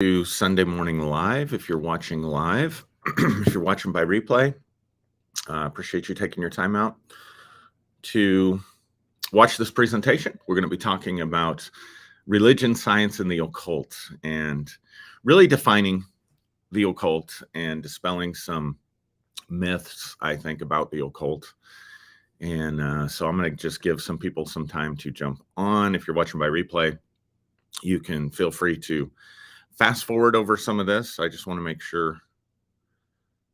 to Sunday Morning Live. If you're watching live, if you're watching by replay, appreciate you taking your time out to watch this presentation. We're going to be talking about religion, science, and the occult, and really defining the occult and dispelling some myths, I think, about the occult. And so I'm going to just give some people some time to jump on. If you're watching by replay, you can feel free to fast forward over some of this. I just want to make sure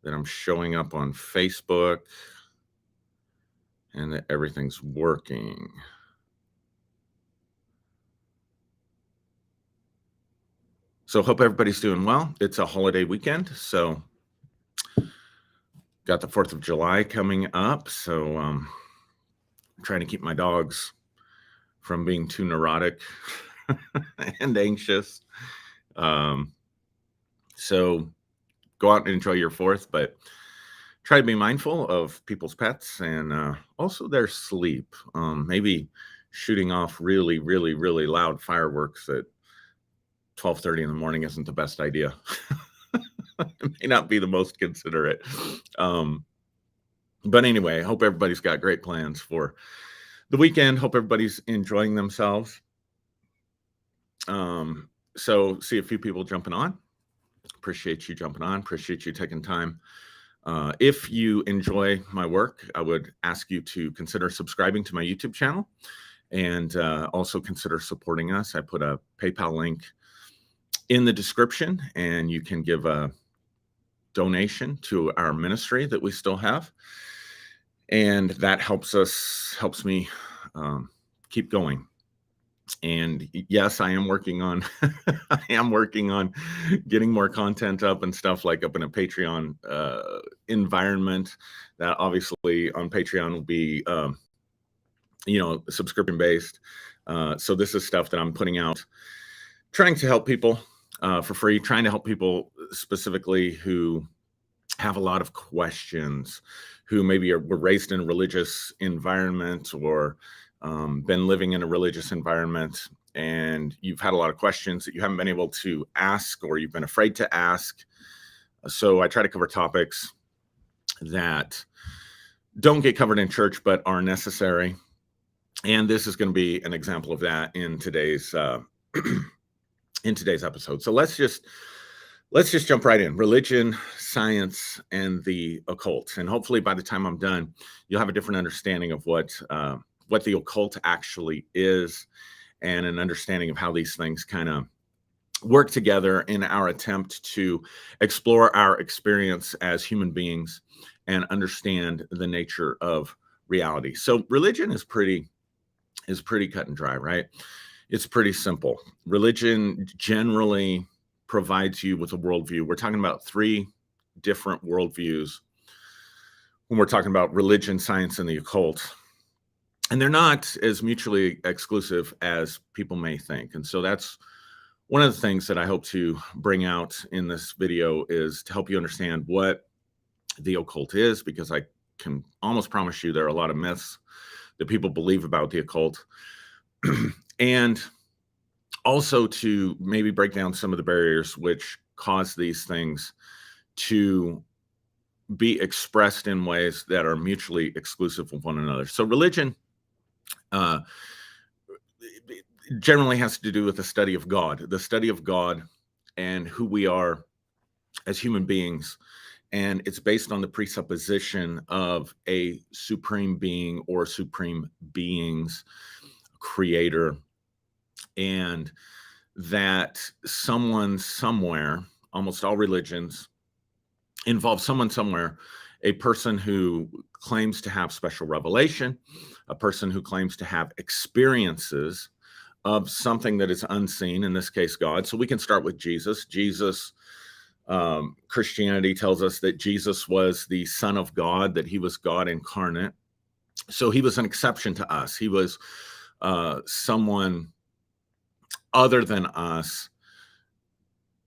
that I'm showing up on Facebook and that everything's working. So hope everybody's doing well. It's a holiday weekend, so got the 4th of July coming up. So I'm trying to keep my dogs from being too neurotic and anxious. So go out and enjoy your 4th, but try to be mindful of people's pets and also their sleep. Maybe shooting off really, really, really loud fireworks at 12:30 in the morning isn't the best idea. It may not be the most considerate. But anyway, I hope everybody's got great plans for the weekend. Hope everybody's enjoying themselves. So see a few people jumping on. Appreciate you jumping on. Appreciate you taking time. If you enjoy my work, I would ask you to consider subscribing to my YouTube channel and also consider supporting us. I put a PayPal link in the description, and you can give a donation to our ministry that we still have. And that helps me keep going. And yes, I am working on getting more content up and stuff, like up in a Patreon environment. That obviously on Patreon will be subscription based. So this is stuff that I'm putting out, trying to help people for free, trying to help people specifically who have a lot of questions, who maybe were raised in a religious environment or been living in a religious environment, and you've had a lot of questions that you haven't been able to ask, or you've been afraid to ask. So I try to cover topics that don't get covered in church but are necessary. And this is going to be an example of that in today's episode. So let's just jump right in. Religion, science, and the occult. And hopefully by the time I'm done, you'll have a different understanding of what the occult actually is, and an understanding of how these things kind of work together in our attempt to explore our experience as human beings and understand the nature of reality. So religion is pretty cut and dry, right? It's pretty simple. Religion generally provides you with a worldview. We're talking about 3 different worldviews when we're talking about religion, science, and the occult. And they're not as mutually exclusive as people may think. And so that's one of the things that I hope to bring out in this video, is to help you understand what the occult is, because I can almost promise you there are a lot of myths that people believe about the occult. And also to maybe break down some of the barriers which cause these things to be expressed in ways that are mutually exclusive with one another. So religion generally has to do with the study of God and who we are as human beings. And it's based on the presupposition of a supreme being or supreme beings, creator, and that someone somewhere, almost all religions involve someone somewhere, a person who claims to have special revelation, a person who claims to have experiences of something that is unseen, in this case, God. So we can start with Jesus. Christianity tells us that Jesus was the Son of God, that he was God incarnate. So he was an exception to us. He was someone other than us.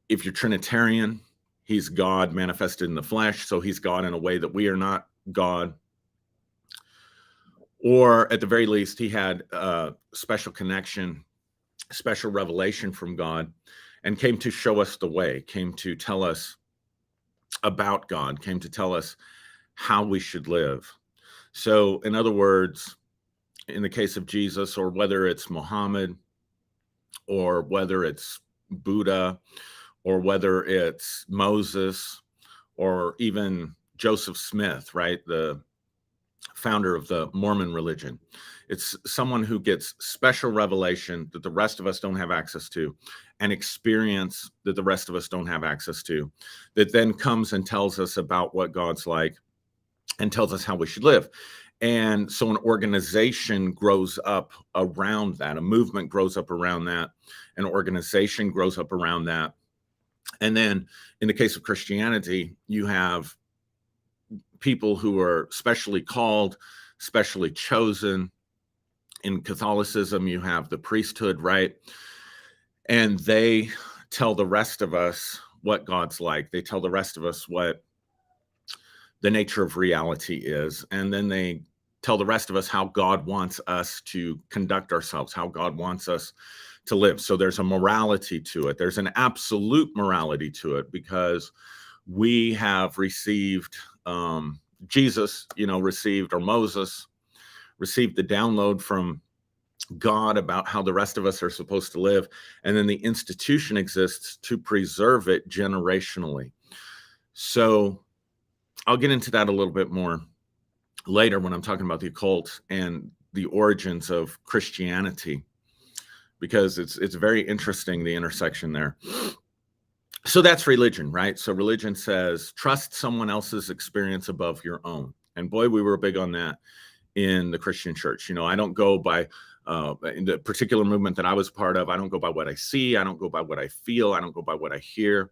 If you're Trinitarian, he's God manifested in the flesh, so he's God in a way that we are not God. Or at the very least, he had a special connection, special revelation from God. and came to show us the way, came to tell us about God, came to tell us how we should live. So, in other words, in the case of Jesus, or whether it's Muhammad, or whether it's Buddha, or whether it's Moses, or even Joseph Smith, right? The founder of the Mormon religion. It's someone who gets special revelation that the rest of us don't have access to, and experience that the rest of us don't have access to, that then comes and tells us about what God's like and tells us how we should live. And so an organization grows up around that, a movement grows up around that, an organization grows up around that. And then in the case of Christianity, you have people who are specially called, specially chosen. In Catholicism, you have the priesthood, right? And they tell the rest of us what God's like. They tell the rest of us what the nature of reality is. And then they tell the rest of us how God wants us to conduct ourselves, how God wants us to live. So there's a morality to it. There's an absolute morality to it, because we have received Jesus, received, or Moses received the download from God about how the rest of us are supposed to live. And then the institution exists to preserve it generationally. So I'll get into that a little bit more later when I'm talking about the occult and the origins of Christianity, because it's very interesting, the intersection there. So that's religion, right? So religion says, trust someone else's experience above your own. And boy, we were big on that in the Christian church. I don't go by, in the particular movement that I was part of, I don't go by what I see. I don't go by what I feel. I don't go by what I hear.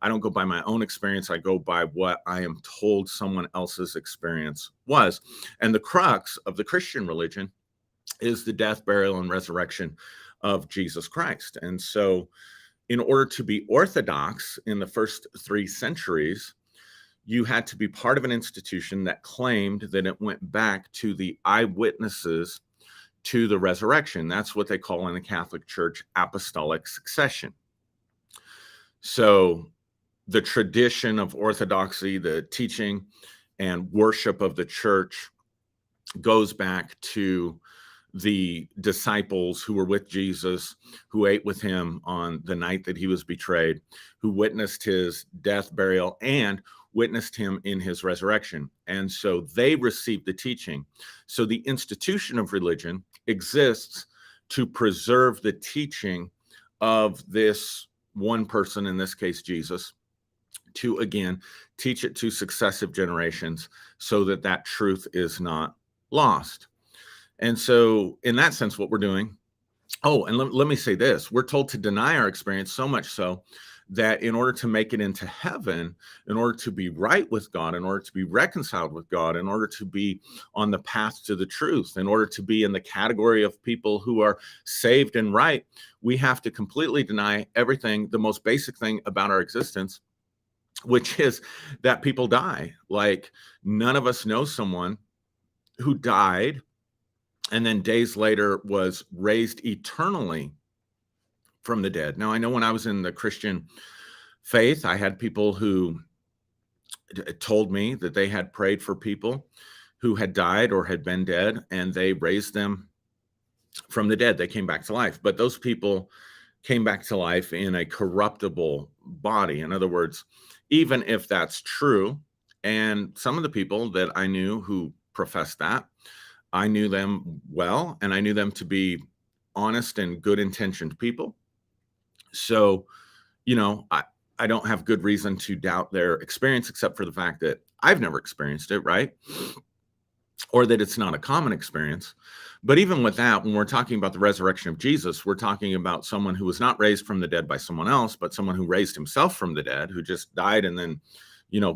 I don't go by my own experience. I go by what I am told someone else's experience was. And the crux of the Christian religion is the death, burial, and resurrection of Jesus Christ. And so in order to be orthodox in the first 3 centuries, you had to be part of an institution that claimed that it went back to the eyewitnesses to the resurrection. That's what they call in the Catholic Church apostolic succession. So the tradition of orthodoxy, the teaching and worship of the church, goes back to the disciples who were with Jesus, who ate with him on the night that he was betrayed, who witnessed his death, burial, and witnessed him in his resurrection. And so they received the teaching. So the institution of religion exists to preserve the teaching of this one person, in this case, Jesus, to, again, teach it to successive generations so that that truth is not lost. And so in that sense, what we're doing, and let me say this, we're told to deny our experience, so much so that in order to make it into heaven, in order to be right with God, in order to be reconciled with God, in order to be on the path to the truth, in order to be in the category of people who are saved and right, we have to completely deny everything, the most basic thing about our existence, which is that people die. Like, none of us know someone who died and then days later was raised eternally from the dead. Now, I know when I was in the Christian faith, I had people who told me that they had prayed for people who had died or had been dead, and they raised them from the dead. They came back to life. But those people came back to life in a corruptible body. In other words, even if that's true, and some of the people that I knew who professed that, I knew them well, and I knew them to be honest and good-intentioned people. So, I don't have good reason to doubt their experience, except for the fact that I've never experienced it, right? Or that it's not a common experience. But even with that, when we're talking about the resurrection of Jesus, we're talking about someone who was not raised from the dead by someone else, but someone who raised himself from the dead, who just died and then,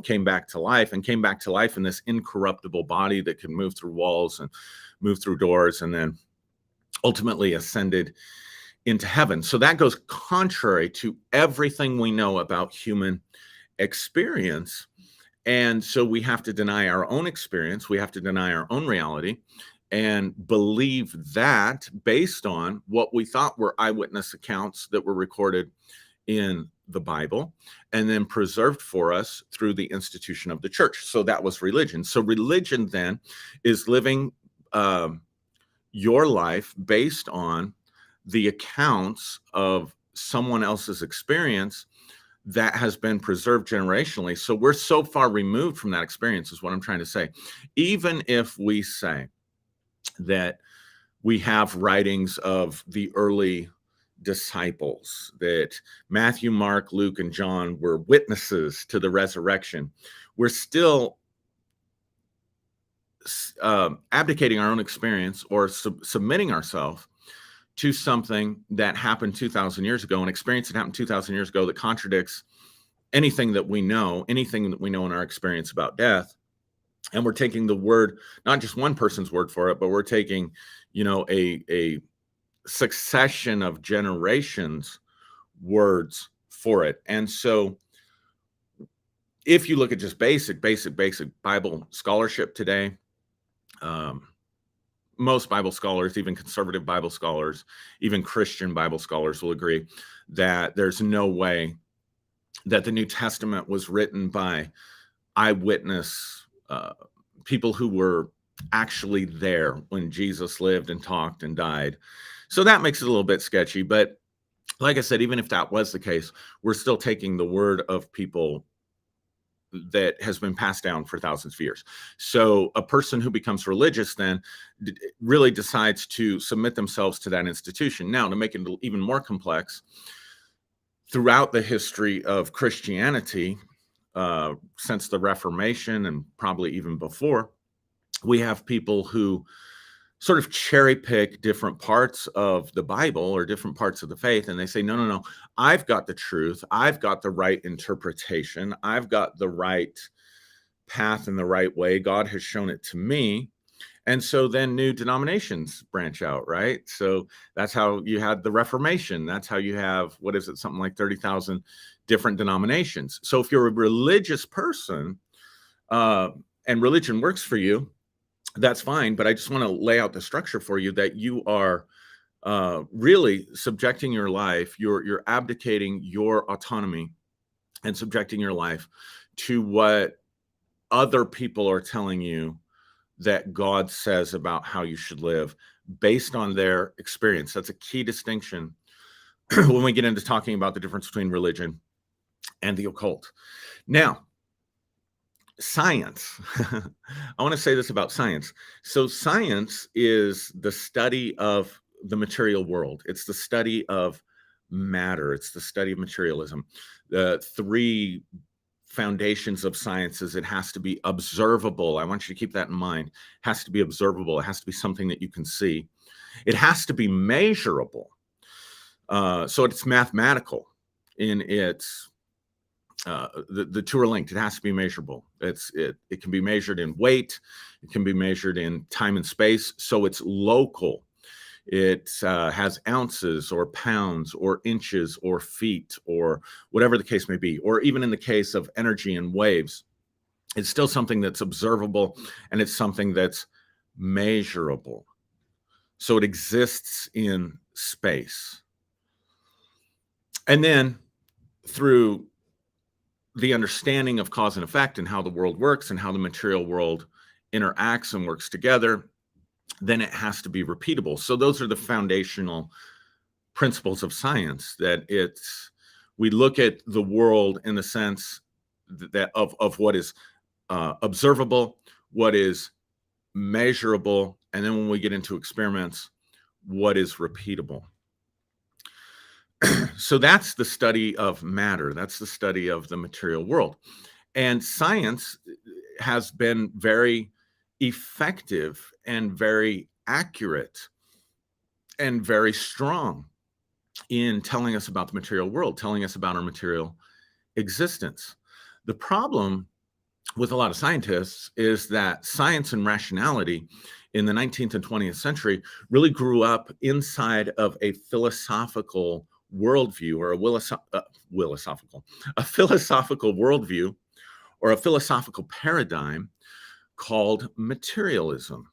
came back to life in this incorruptible body that can move through walls and move through doors, and then ultimately ascended into heaven. So that goes contrary to everything we know about human experience. And so we have to deny our own experience. We have to deny our own reality and believe that based on what we thought were eyewitness accounts that were recorded in the Bible and then preserved for us through the institution of the church. So that was religion. So religion then is living your life based on the accounts of someone else's experience that has been preserved generationally. So we're so far removed from that experience, is what I'm trying to say. Even if we say that we have writings of the early disciples, that Matthew, Mark, Luke, and John were witnesses to the resurrection, we're still abdicating our own experience or submitting ourselves to something that happened 2,000 years ago, an experience that happened 2,000 years ago that contradicts anything that we know in our experience about death. And we're taking the word, not just one person's word for it, but we're taking, a succession of generations' words for it. And so if you look at just basic Bible scholarship today, most Bible scholars, even conservative Bible scholars, even Christian Bible scholars will agree that there's no way that the New Testament was written by eyewitness people who were actually there when Jesus lived and talked and died. So that makes it a little bit sketchy. But like I said, even if that was the case, we're still taking the word of people that has been passed down for thousands of years. So a person who becomes religious then really decides to submit themselves to that institution. Now, to make it even more complex, throughout the history of Christianity, since the Reformation and probably even before, we have people who sort of cherry pick different parts of the Bible or different parts of the faith. And they say, no, I've got the truth. I've got the right interpretation. I've got the right path and the right way. God has shown it to me. And so then new denominations branch out, right? So that's how you had the Reformation. That's how you have, something like 30,000 different denominations. So if you're a religious person and religion works for you, that's fine. But I just want to lay out the structure for you that you are really subjecting your life, you're abdicating your autonomy and subjecting your life to what other people are telling you that God says about how you should live based on their experience. That's a key distinction when we get into talking about the difference between religion and the occult. Now, science. I want to say this about science. So science is the study of the material world. It's the study of matter. It's the study of materialism. The three foundations of science is it has to be observable. I want you to keep that in mind. It has to be observable. It has to be something that you can see. It has to be measurable. So it's mathematical in its the two are linked. It has to be measurable. It can be measured in weight. It can be measured in time and space. So it's local. It has ounces or pounds or inches or feet or whatever the case may be. Or even in the case of energy and waves, it's still something that's observable and it's something that's measurable. So it exists in space. And then through the understanding of cause and effect and how the world works and how the material world interacts and works together, then it has to be repeatable. So those are the foundational principles of science, that we look at the world in the sense that of what is observable, what is measurable, and then when we get into experiments, what is repeatable. So that's the study of matter. That's the study of the material world. And science has been very effective and very accurate and very strong in telling us about the material world, telling us about our material existence. The problem with a lot of scientists is that science and rationality in the 19th and 20th century really grew up inside of a philosophical worldview, or a philosophical worldview, or a philosophical paradigm called materialism.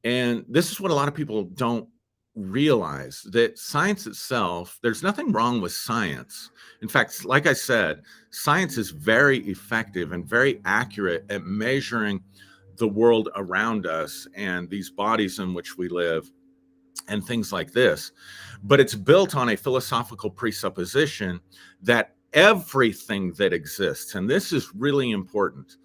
And this is what a lot of people don't realize that science itself, there's nothing wrong with science. In fact, like I said, science is very effective and very accurate at measuring the world around us and these bodies in which we live and things like this. But it's built on a philosophical presupposition that everything that exists, and this is really important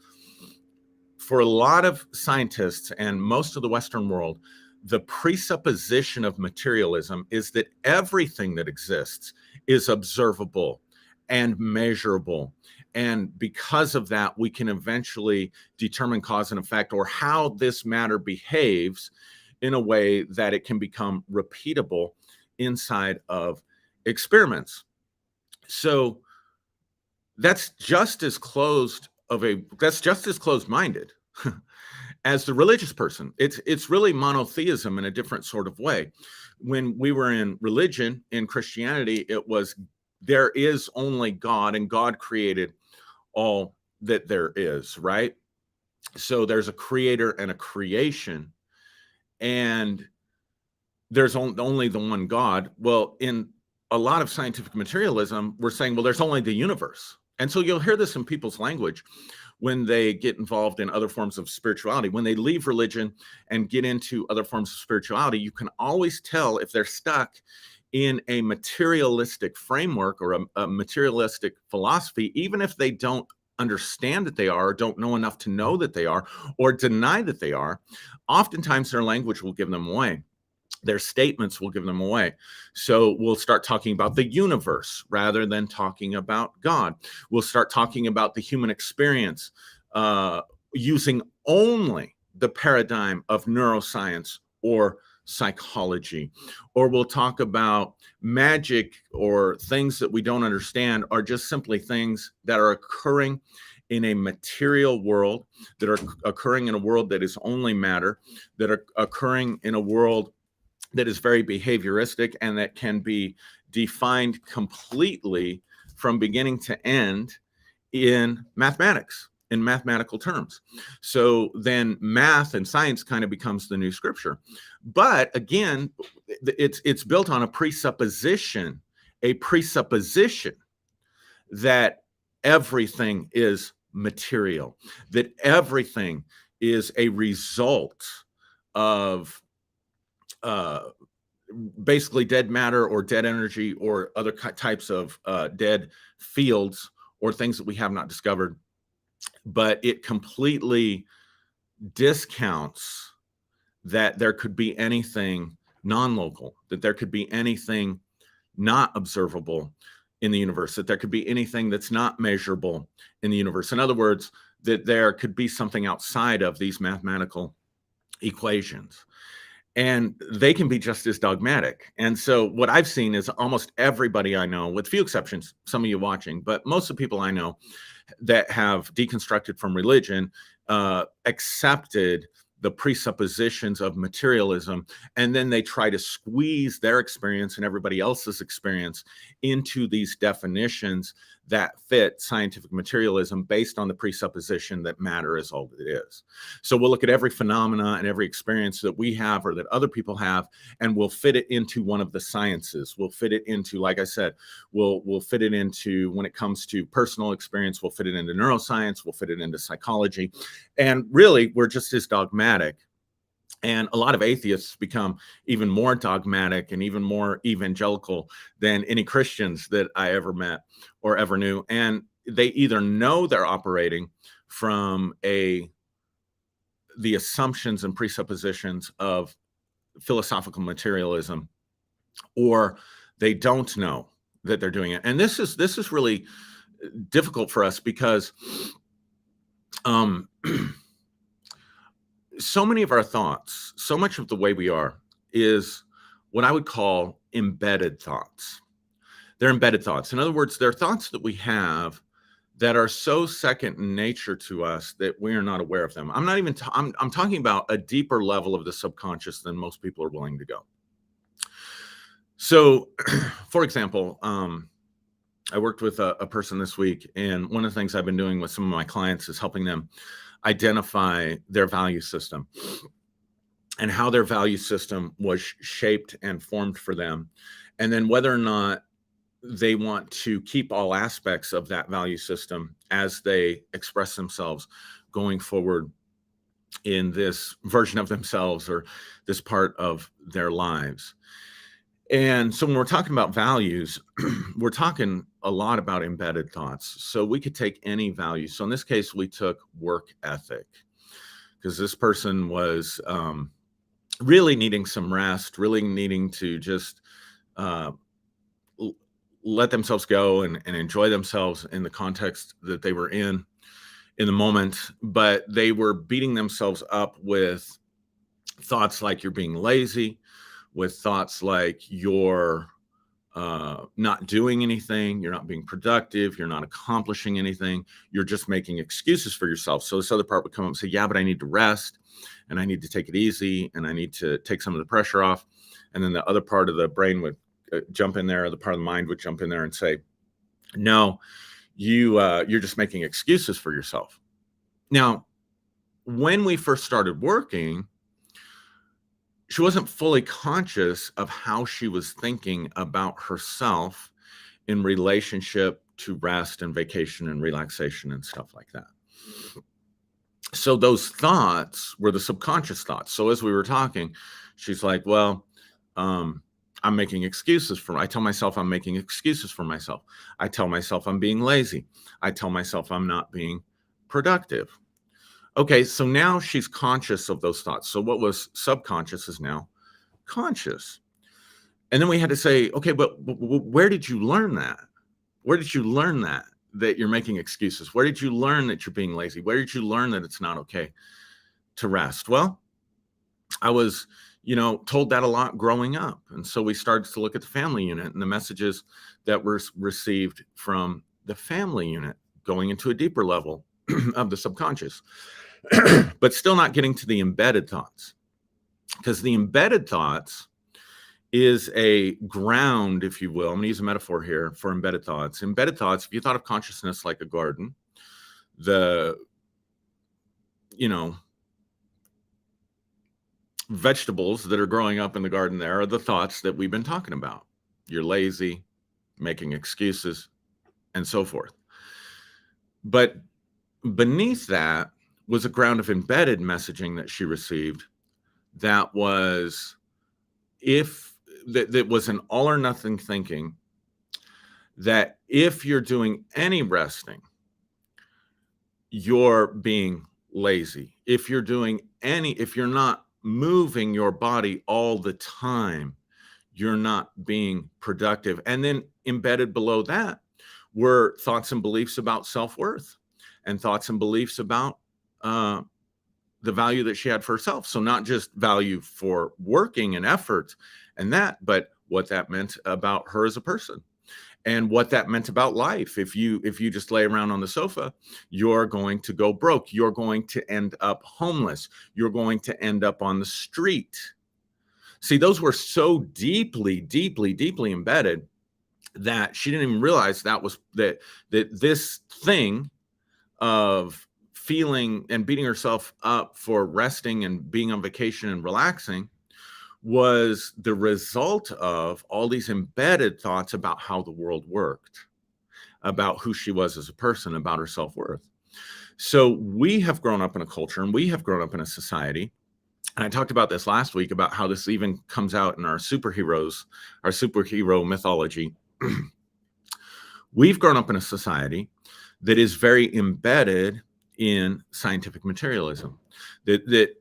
for a lot of scientists and most of the Western world, the presupposition of materialism is that everything that exists is observable and measurable. And because of that, we can eventually determine cause and effect, or how this matter behaves in a way that it can become repeatable inside of experiments. So that's just as closed-minded as the religious person. It's really monotheism in a different sort of way. When we were in religion, in Christianity, it was there is only God, and God created all that there is, right? So there's a creator and a creation, and there's only the one God. Well, in a lot of scientific materialism, we're saying, well, there's only the universe. And so you'll hear this in people's language when they get involved in other forms of spirituality. When they leave religion and get into other forms of spirituality, you can always tell if they're stuck in a materialistic framework or a materialistic philosophy, even if they don't understand that they are, or don't know enough to know that they are, or deny that they are. Oftentimes their language will give them away. Their statements will give them away. So we'll start talking about the universe rather than talking about God. We'll start talking about the human experience using only the paradigm of neuroscience or psychology. Or we'll talk about magic, or things that we don't understand are just simply things that are occurring in a material world, that are occurring in a world that is only matter, that are occurring in a world that is very behavioristic and that can be defined completely from beginning to end in mathematics, in mathematical terms. So then math and science kind of becomes the new scripture. But again, it's built on a presupposition that everything is material, that everything is a result of basically dead matter or dead energy or other types of dead fields or things that we have not discovered. But it completely discounts that there could be anything non-local, that there could be anything not observable in the universe, that there could be anything that's not measurable in the universe. In other words, that there could be something outside of these mathematical equations. And they can be just as dogmatic. And so what I've seen is almost everybody I know, with few exceptions, some of you watching, but most of the people I know that have deconstructed from religion, accepted the presuppositions of materialism, and then they try to squeeze their experience and everybody else's experience into these definitions that fit scientific materialism based on the presupposition that matter is all that it is. So we'll look at every phenomena and every experience that we have or that other people have, and we'll fit it into one of the sciences. We'll fit it into, like I said, we'll fit it into, when it comes to personal experience, we'll fit it into neuroscience, we'll fit it into psychology. And really, we're just as dogmatic. And a lot of atheists become even more dogmatic and even more evangelical than any Christians that I ever met or ever knew. And they either know they're operating from the assumptions and presuppositions of philosophical materialism, or they don't know that they're doing it. And this is really difficult for us because so many of our thoughts, so much of the way we are is what I would call embedded thoughts. They're embedded thoughts. In other words, they're thoughts that we have that are so second in nature to us that we are not aware of them. I'm not even, I'm talking about a deeper level of the subconscious than most people are willing to go. So, for example, I worked with a person this week, and one of the things I've been doing with some of my clients is helping them identify their value system. and how their value system was shaped and formed for them. And then whether or not they want to keep all aspects of that value system as they express themselves going forward in this version of themselves or this part of their lives. And so when we're talking about values, we're talking a lot about embedded thoughts. So we could take any value. So in this case, we took work ethic, because this person was really needing some rest, really needing to just let themselves go and enjoy themselves in the context that they were in the moment. But they were beating themselves up with thoughts like you're being lazy, with thoughts like you're not doing anything, you're not being productive, you're not accomplishing anything, you're just making excuses for yourself. So this other part would come up and say, yeah, but I need to rest and I need to take it easy and I need to take some of the pressure off. And then the other part of the brain would jump in there, or the part of the mind would jump in there and say, no, you're just making excuses for yourself. Now, when we first started working, she wasn't fully conscious of how she was thinking about herself in relationship to rest and vacation and relaxation and stuff like that. So those thoughts were the subconscious thoughts. So as we were talking, she's like, well, I'm making excuses I tell myself I'm making excuses for myself. I tell myself I'm being lazy. I tell myself I'm not being productive. Okay, so now she's conscious of those thoughts. So what was subconscious is now conscious. And then we had to say, okay, but where did you learn that? Where did you learn that you're making excuses? Where did you learn that you're being lazy? Where did you learn that it's not okay to rest? Well, I was, told that a lot growing up. And so we started to look at the family unit and the messages that were received from the family unit, going into a deeper level of the subconscious. But still not getting to the embedded thoughts, because the embedded thoughts is a ground, if you will. I'm going to use a metaphor here for embedded thoughts. Embedded thoughts, if you thought of consciousness like a garden, the vegetables that are growing up in the garden there are the thoughts that we've been talking about. You're lazy, making excuses, and so forth. But beneath that was a ground of embedded messaging that she received that was that was an all or nothing thinking, that if you're doing any resting, you're being lazy. If you're not moving your body all the time, you're not being productive. And then embedded below that were thoughts and beliefs about self-worth and thoughts and beliefs about the value that she had for herself. So not just value for working and effort and that, but what that meant about her as a person and what that meant about life. If you just lay around on the sofa, you're going to go broke. You're going to end up homeless. You're going to end up on the street. See, those were so deeply, deeply, deeply embedded that she didn't even realize that this thing of feeling and beating herself up for resting and being on vacation and relaxing was the result of all these embedded thoughts about how the world worked, about who she was as a person, about her self-worth. So we have grown up in a culture and we have grown up in a society. And I talked about this last week about how this even comes out in our superhero mythology. We've grown up in a society that is very embedded in scientific materialism, that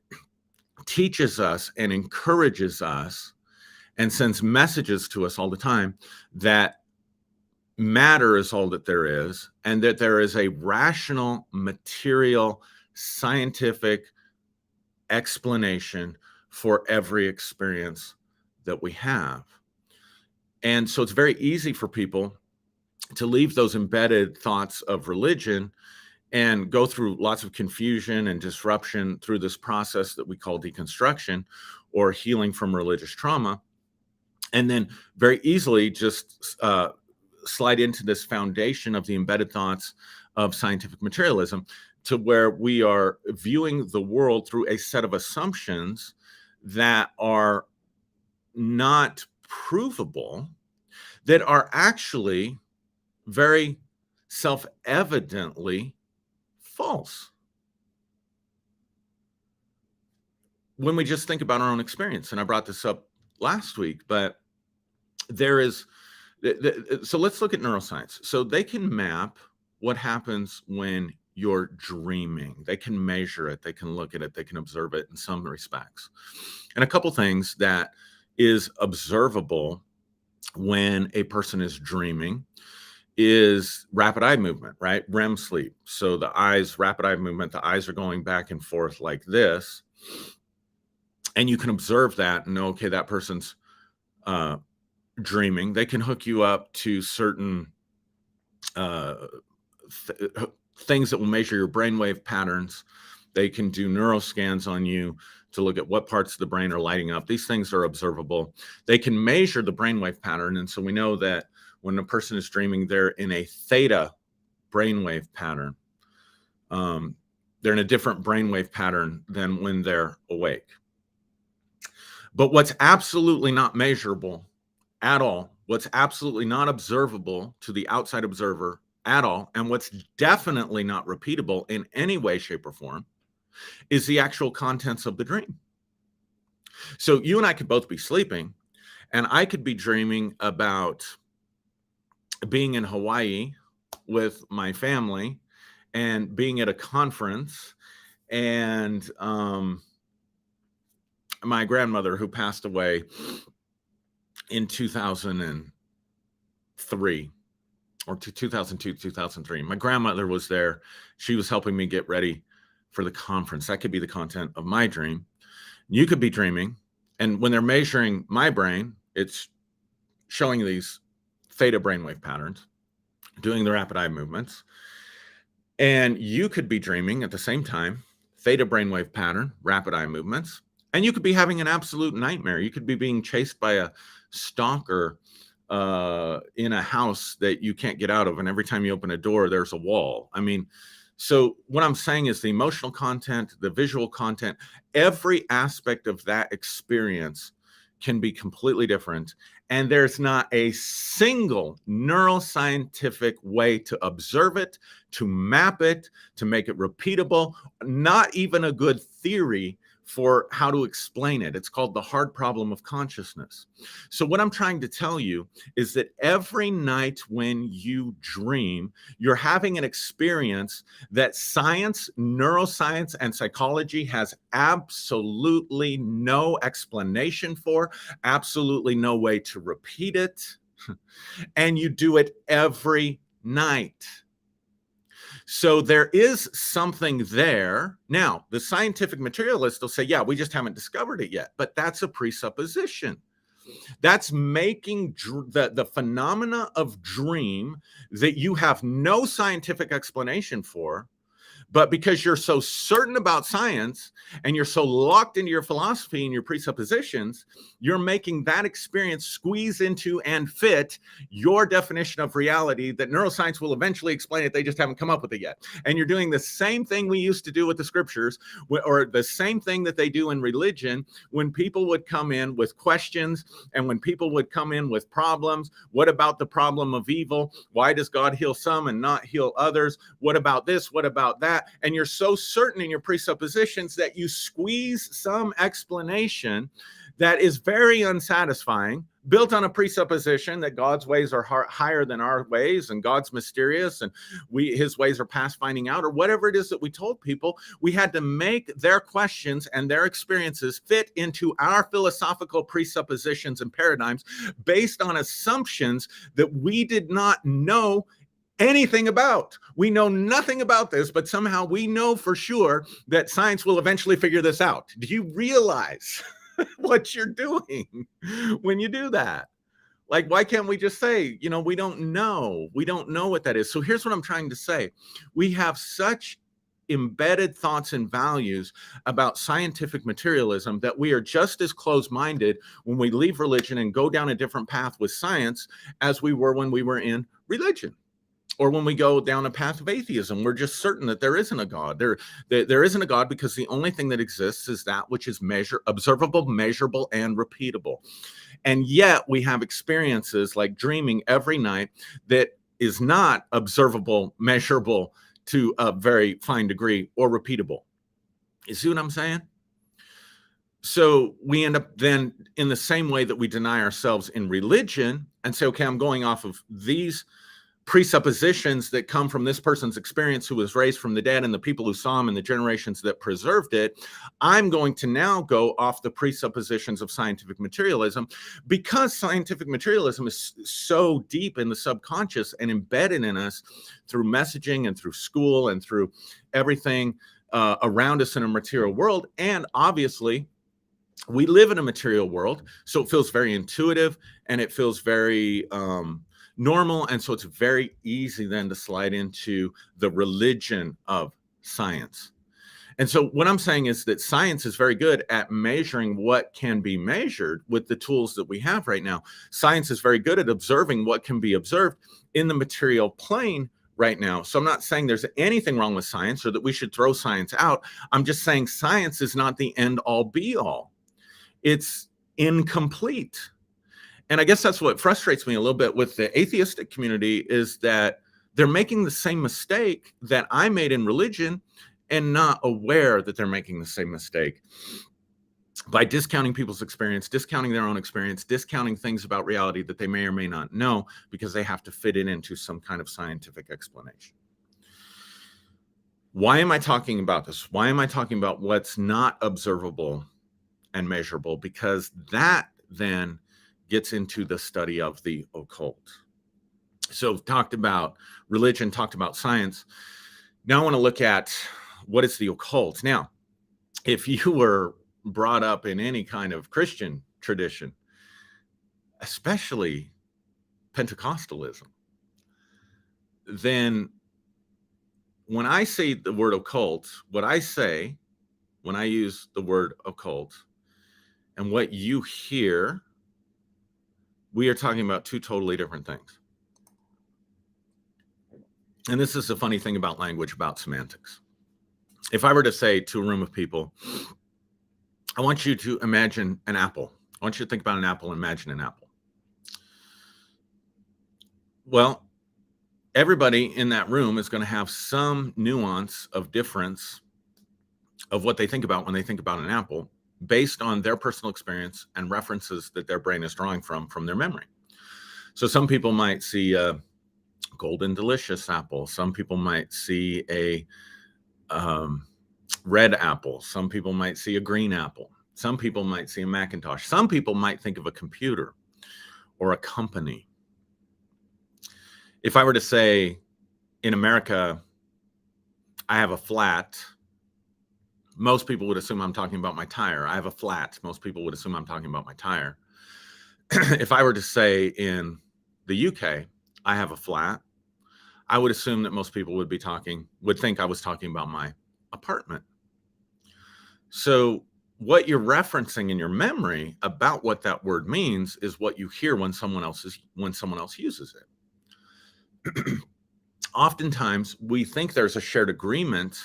teaches us and encourages us and sends messages to us all the time that matter is all that there is, and that there is a rational, material, scientific explanation for every experience that we have. And so it's very easy for people to leave those embedded thoughts of religion and go through lots of confusion and disruption through this process that we call deconstruction or healing from religious trauma, and then very easily just slide into this foundation of the embedded thoughts of scientific materialism, to where we are viewing the world through a set of assumptions that are not provable, that are actually very self-evidently false. When we just think about our own experience, and I brought this up last week, but there is, so let's look at neuroscience. So they can map what happens when you're dreaming. They can measure it, they can look at it, they can observe it in some respects. And a couple things that is observable when a person is dreaming is rapid eye movement, right? REM sleep. So the eyes, rapid eye movement, the eyes are going back and forth like this. And you can observe that and know, okay, that person's dreaming. They can hook you up to certain things that will measure your brainwave patterns. They can do neuroscans on you to look at what parts of the brain are lighting up. These things are observable. They can measure the brainwave pattern. And so we know that when a person is dreaming, they're in a theta brainwave pattern. They're in a different brainwave pattern than when they're awake. But what's absolutely not measurable at all, what's absolutely not observable to the outside observer at all, and what's definitely not repeatable in any way, shape, or form, is the actual contents of the dream. So you and I could both be sleeping, and I could be dreaming about being in Hawaii with my family and being at a conference, and my grandmother, who passed away in 2003 or 2002, 2003. My grandmother was there. She was helping me get ready for the conference. That could be the content of my dream. You could be dreaming. And when they're measuring my brain, it's showing these theta brainwave patterns, doing the rapid eye movements. And you could be dreaming at the same time, theta brainwave pattern, rapid eye movements. And you could be having an absolute nightmare. You could be being chased by a stalker in a house that you can't get out of. And every time you open a door, there's a wall. I mean, so what I'm saying is the emotional content, the visual content, every aspect of that experience can be completely different. And there's not a single neuroscientific way to observe it, to map it, to make it repeatable, not even a good theory for how to explain it. It's called the hard problem of consciousness. So what I'm trying to tell you is that every night when you dream, you're having an experience that science, neuroscience, and psychology has absolutely no explanation for, absolutely no way to repeat it. And you do it every night. So there is something there. Now, the scientific materialist will say, yeah, we just haven't discovered it yet. But that's a presupposition. That's making the phenomena of dream that you have no scientific explanation for, but because you're so certain about science and you're so locked into your philosophy and your presuppositions, you're making that experience squeeze into and fit your definition of reality that neuroscience will eventually explain it. They just haven't come up with it yet. And you're doing the same thing we used to do with the scriptures, or the same thing that they do in religion when people would come in with questions and when people would come in with problems. What about the problem of evil? Why does God heal some and not heal others? What about this? What about that? And you're so certain in your presuppositions that you squeeze some explanation that is very unsatisfying, built on a presupposition that God's ways are higher than our ways, and God's mysterious, and his ways are past finding out, or whatever it is that we told people. We had to make their questions and their experiences fit into our philosophical presuppositions and paradigms based on assumptions that we did not know anything about. We know nothing about this, but somehow we know for sure that science will eventually figure this out. Do you realize what you're doing when you do that? Like, why can't we just say, we don't know. We don't know what that is. So here's what I'm trying to say. We have such embedded thoughts and values about scientific materialism that we are just as close-minded when we leave religion and go down a different path with science as we were when we were in religion. Or when we go down a path of atheism, we're just certain that there isn't a God. There isn't a God because the only thing that exists is that which is observable, measurable, and repeatable. And yet we have experiences like dreaming every night that is not observable, measurable to a very fine degree, or repeatable. You see what I'm saying? So we end up then in the same way that we deny ourselves in religion and say, okay, I'm going off of these presuppositions that come from this person's experience who was raised from the dead and the people who saw him and the generations that preserved it. I'm going to now go off the presuppositions of scientific materialism, because scientific materialism is so deep in the subconscious and embedded in us through messaging and through school and through everything around us in a material world. And obviously, we live in a material world, so it feels very intuitive and it feels very normal. And so it's very easy then to slide into the religion of science. And so what I'm saying is that science is very good at measuring what can be measured with the tools that we have right now. Science is very good at observing what can be observed in the material plane right now. So I'm not saying there's anything wrong with science or that we should throw science out. I'm just saying science is not the end all be all. It's incomplete. And I guess that's what frustrates me a little bit with the atheistic community, is that they're making the same mistake that I made in religion and not aware that they're making the same mistake by discounting people's experience, discounting their own experience, discounting things about reality that they may or may not know because they have to fit it into some kind of scientific explanation. Why am I talking about this? Why am I talking about what's not observable and measurable? Because that then gets into the study of the occult. So talked about religion, talked about science. Now I want to look at what is the occult. Now, if you were brought up in any kind of Christian tradition, especially Pentecostalism, then when I say the word occult, what I say when I use the word occult and what you hear, we are talking about two totally different things. And this is the funny thing about language, about semantics. If I were to say to a room of people, I want you to imagine an apple. I want you to think about an apple and imagine an apple. Well, everybody in that room is going to have some nuance of difference of what they think about when they think about an apple, based on their personal experience and references that their brain is drawing from their memory. So some people might see a golden delicious apple. Some people might see a red apple. Some people might see a green apple. Some people might see a Macintosh. Some people might think of a computer or a company. If I were to say, in America, I have a flat, most people would assume I'm talking about my tire. I have a flat. Most people would assume I'm talking about my tire. If I were to say in the UK, I have a flat, I would assume that most people would think I was talking about my apartment. So what you're referencing in your memory about what that word means is what you hear when someone else uses it. Oftentimes, we think there's a shared agreement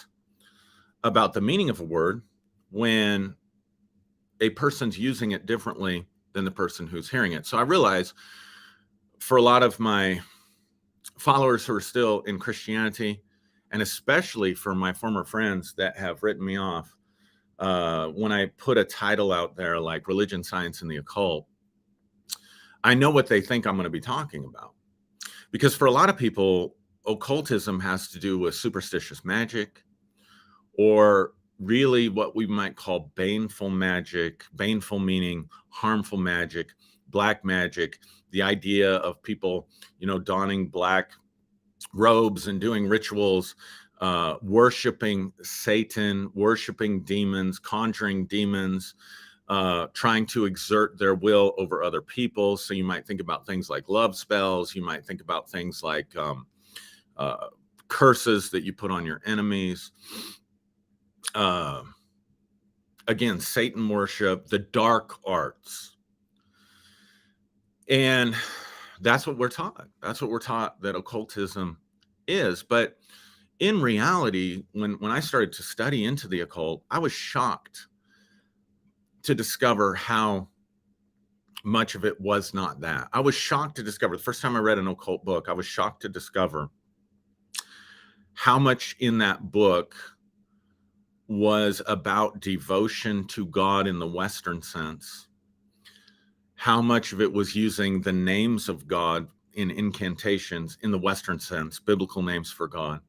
about the meaning of a word when a person's using it differently than the person who's hearing it. So I realize for a lot of my followers who are still in Christianity, and especially for my former friends that have written me off, when I put a title out there like Religion, Science, and the Occult, I know what they think I'm going to be talking about. Because for a lot of people, occultism has to do with superstitious magic, or really what we might call baneful magic, baneful meaning harmful magic, black magic, the idea of people, donning black robes and doing rituals, worshiping Satan, worshiping demons, conjuring demons, trying to exert their will over other people. So you might think about things like love spells. You might think about things like curses that you put on your enemies. Again, Satan worship, the dark arts. And that's what we're taught. That's what we're taught that occultism is. But in reality, when I started to study into the occult, I was shocked to discover how much of it was not that. I was shocked to discover, the first time I read an occult book, I was shocked to discover how much in that book was about devotion to God in the Western sense, how much of it was using the names of God in incantations in the Western sense, biblical names for God.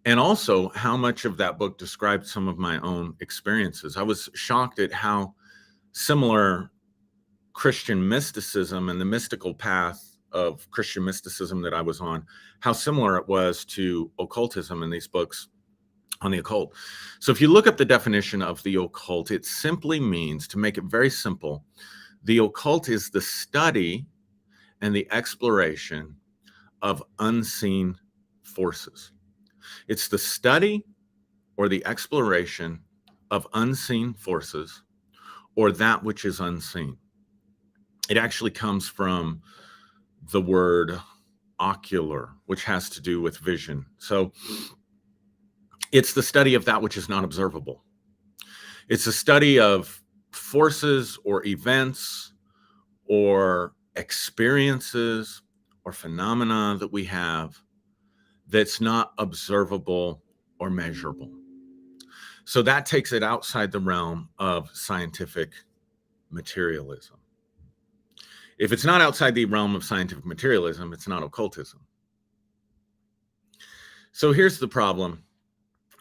And also how much of that book described some of my own experiences. I was shocked at how similar Christian mysticism and the mystical path of Christian mysticism that I was on, how similar it was to occultism in these books on the occult. So if you look up the definition of the occult, it simply means, to make it very simple, the occult is the study and the exploration of unseen forces. It's the study or the exploration of unseen forces, or that which is unseen. It actually comes from the word ocular, which has to do with vision. So it's the study of that which is not observable. It's a study of forces or events or experiences or phenomena that we have that's not observable or measurable. So that takes it outside the realm of scientific materialism. If it's not outside the realm of scientific materialism, it's not occultism. So here's the problem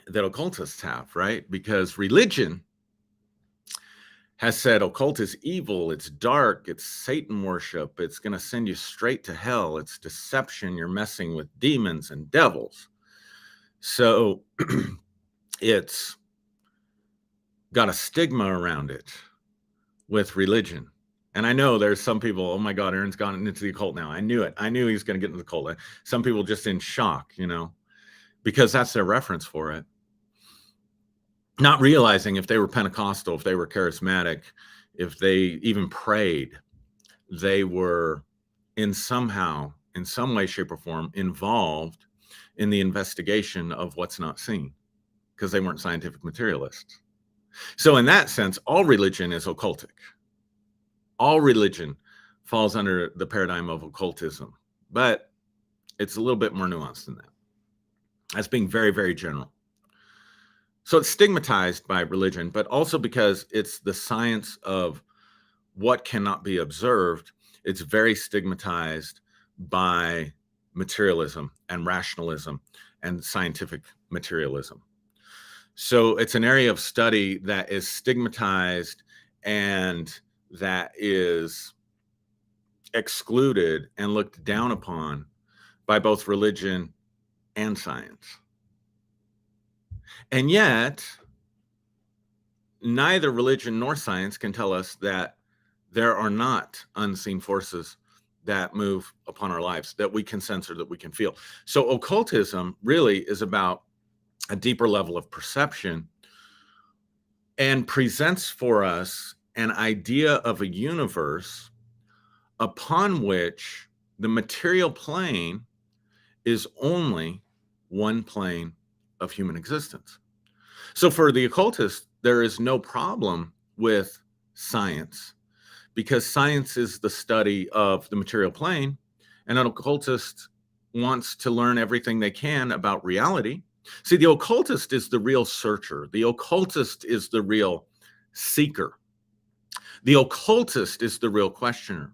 that occultists have, right? Because religion has said occult is evil, it's dark, it's Satan worship, it's going to send you straight to hell, it's deception, you're messing with demons and devils. So it's got a stigma around it with religion. And I know there's some people, oh my God, Aaron's gone into the occult now. I knew it. I knew he was going to get into the occult. Some people just in shock, because that's their reference for it. Not realizing if they were Pentecostal, if they were charismatic, if they even prayed, they were in some way, shape, or form involved in the investigation of what's not seen, because they weren't scientific materialists. So in that sense, all religion is occultic. All religion falls under the paradigm of occultism, but it's a little bit more nuanced than that. That's being very, very general. So it's stigmatized by religion, but also because it's the science of what cannot be observed, it's very stigmatized by materialism and rationalism and scientific materialism. So it's an area of study that is stigmatized and that is excluded and looked down upon by both religion and science. And yet, neither religion nor science can tell us that there are not unseen forces that move upon our lives, that we can sense or that we can feel. So occultism really is about a deeper level of perception and presents for us an idea of a universe upon which the material plane is only one plane of human existence. So for the occultist, there is no problem with science, because science is the study of the material plane, and an occultist wants to learn everything they can about reality. See, the occultist is the real searcher. The occultist is the real seeker. The occultist is the real questioner.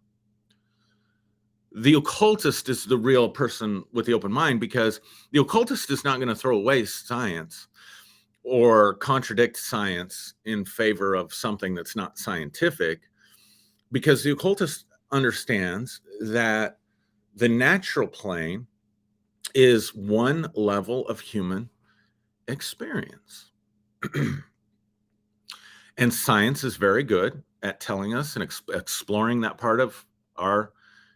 The occultist is the real person with the open mind, because the occultist is not going to throw away science or contradict science in favor of something that's not scientific, because the occultist understands that the natural plane is one level of human experience. And science is very good at telling us and exploring that part of our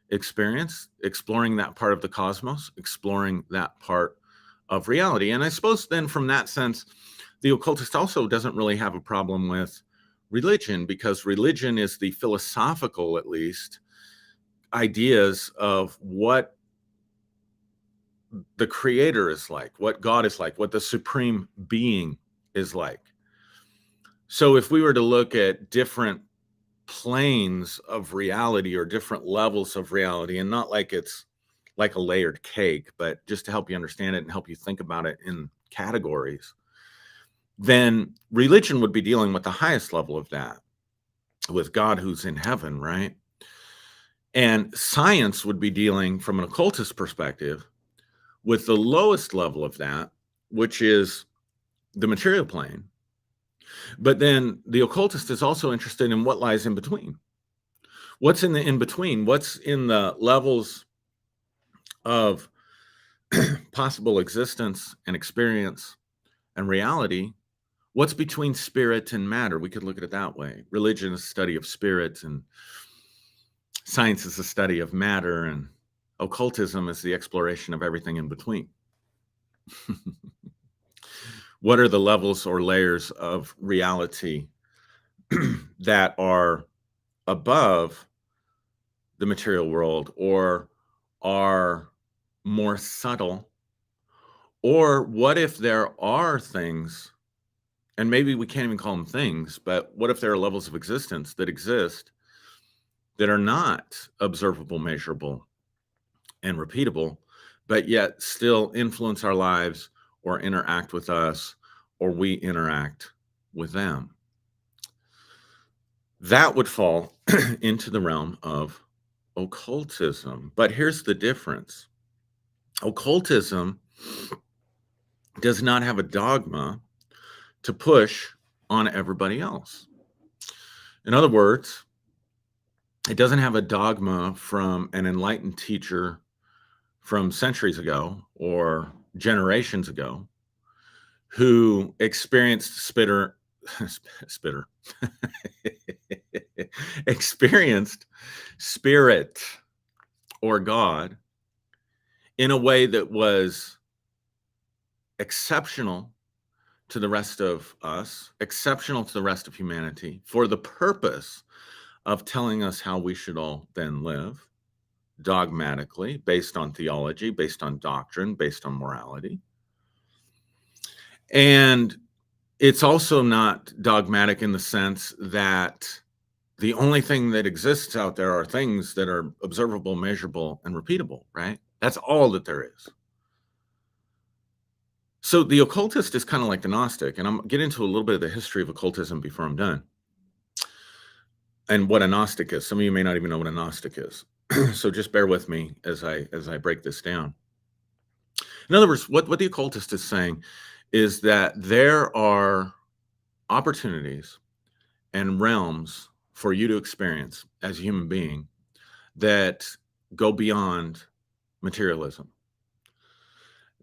experience, exploring that part of the cosmos, exploring that part of reality. And I suppose then from that sense, the occultist also doesn't really have a problem with religion, because religion is the philosophical, at least, ideas of what the creator is like, what God is like, what the supreme being is like. So if we were to look at different planes of reality or different levels of reality, and not like it's like a layered cake, but just to help you understand it and help you think about it in categories, then religion would be dealing with the highest level of that, with God who's in heaven, right? And science would be dealing from an occultist perspective with the lowest level of that, which is the material plane. But then the occultist is also interested in what lies in between. What's in the in between? What's in the levels of possible existence and experience and reality? What's between spirit and matter? We could look at it that way. Religion is a study of spirit, and science is a study of matter, and occultism is the exploration of everything in between. What are the levels or layers of reality that are above the material world, or are more subtle? Or what if there are things, and maybe we can't even call them things, but what if there are levels of existence that exist that are not observable, measurable, and repeatable, but yet still influence our lives or interact with us, or we interact with them? That would fall into the realm of occultism. But here's the difference. Occultism does not have a dogma to push on everybody else. In other words, it doesn't have a dogma from an enlightened teacher from centuries ago or generations ago who experienced spitter experienced spirit or God in a way that was exceptional to the rest of us, exceptional to the rest of humanity, for the purpose of telling us how we should all then live dogmatically, based on theology, based on doctrine, based on morality. And it's also not dogmatic in the sense that the only thing that exists out there are things that are observable, measurable, and repeatable, right? That's all that there is. So the occultist is kind of like the Gnostic, and I'm going to get into a little bit of the history of occultism before I'm done, and what a Gnostic is. Some of you may not even know what a Gnostic is. So just bear with me as I break this down. In other words, what the occultist is saying is that there are opportunities and realms for you to experience as a human being that go beyond materialism,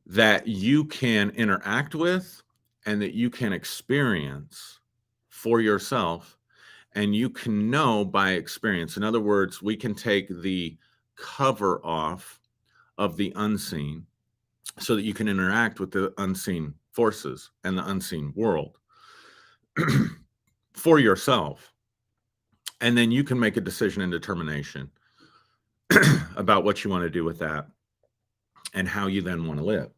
that you can interact with and that you can experience for yourself, and you can know by experience. In other words, we can take the cover off of the unseen so that you can interact with the unseen forces and the unseen world for yourself. And then you can make a decision and determination about what you want to do with that and how you then want to live.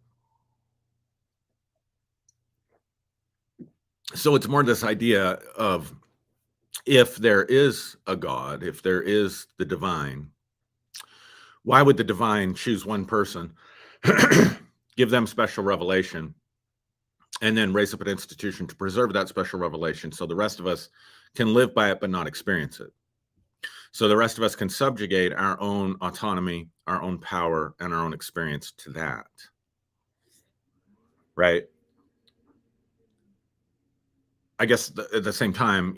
So it's more this idea of, if there is a God, if there is the divine, why would the divine choose one person, give them special revelation, and then raise up an institution to preserve that special revelation so the rest of us can live by it but not experience it? So the rest of us can subjugate our own autonomy, our own power, and our own experience to that. Right? I guess at the same time,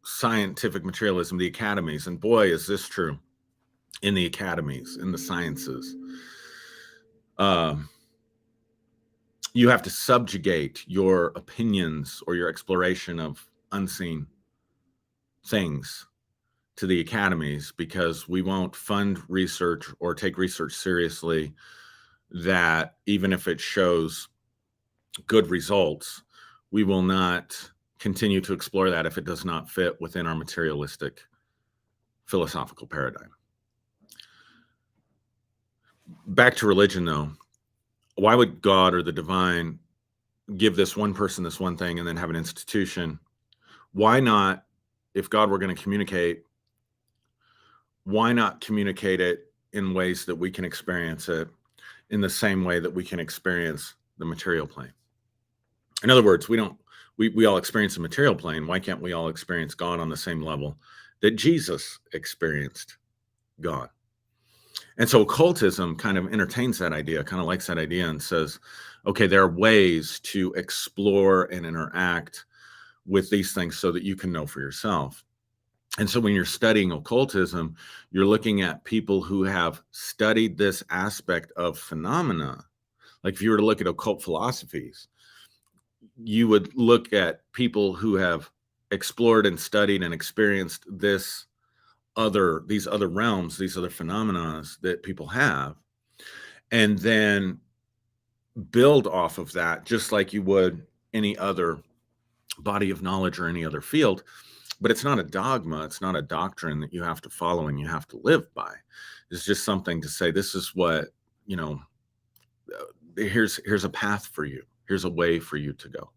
scientific materialism, the academies, and boy, is this true in the academies, in the sciences. You have to subjugate your opinions or your exploration of unseen things to the academies, because we won't fund research or take research seriously that, even if it shows good results, we will not continue to explore that if it does not fit within our materialistic philosophical paradigm. Back to religion, though. why would God or the divine give this one person this one thing and then have an institution? Why not, if God were going to communicate, why not communicate it in ways that we can experience it in the same way that we can experience the material plane? In other words, we all experience the material plane. Why can't we all experience God on the same level that Jesus experienced God? And so occultism kind of entertains that idea, kind of likes that idea, and says, okay, there are ways to explore and interact with these things so that you can know for yourself. And so when you're studying occultism, you're looking at people who have studied this aspect of phenomena. Like if you were to look at occult philosophies, you would look at people who have explored and studied and experienced these other realms, these other phenomena that people have, and then build off of that, just like you would any other body of knowledge or any other field. But it's not a dogma, it's not a doctrine that you have to follow and you have to live by. It's just something to say, this is what, you know, here's a path for you, here's a way for you to go.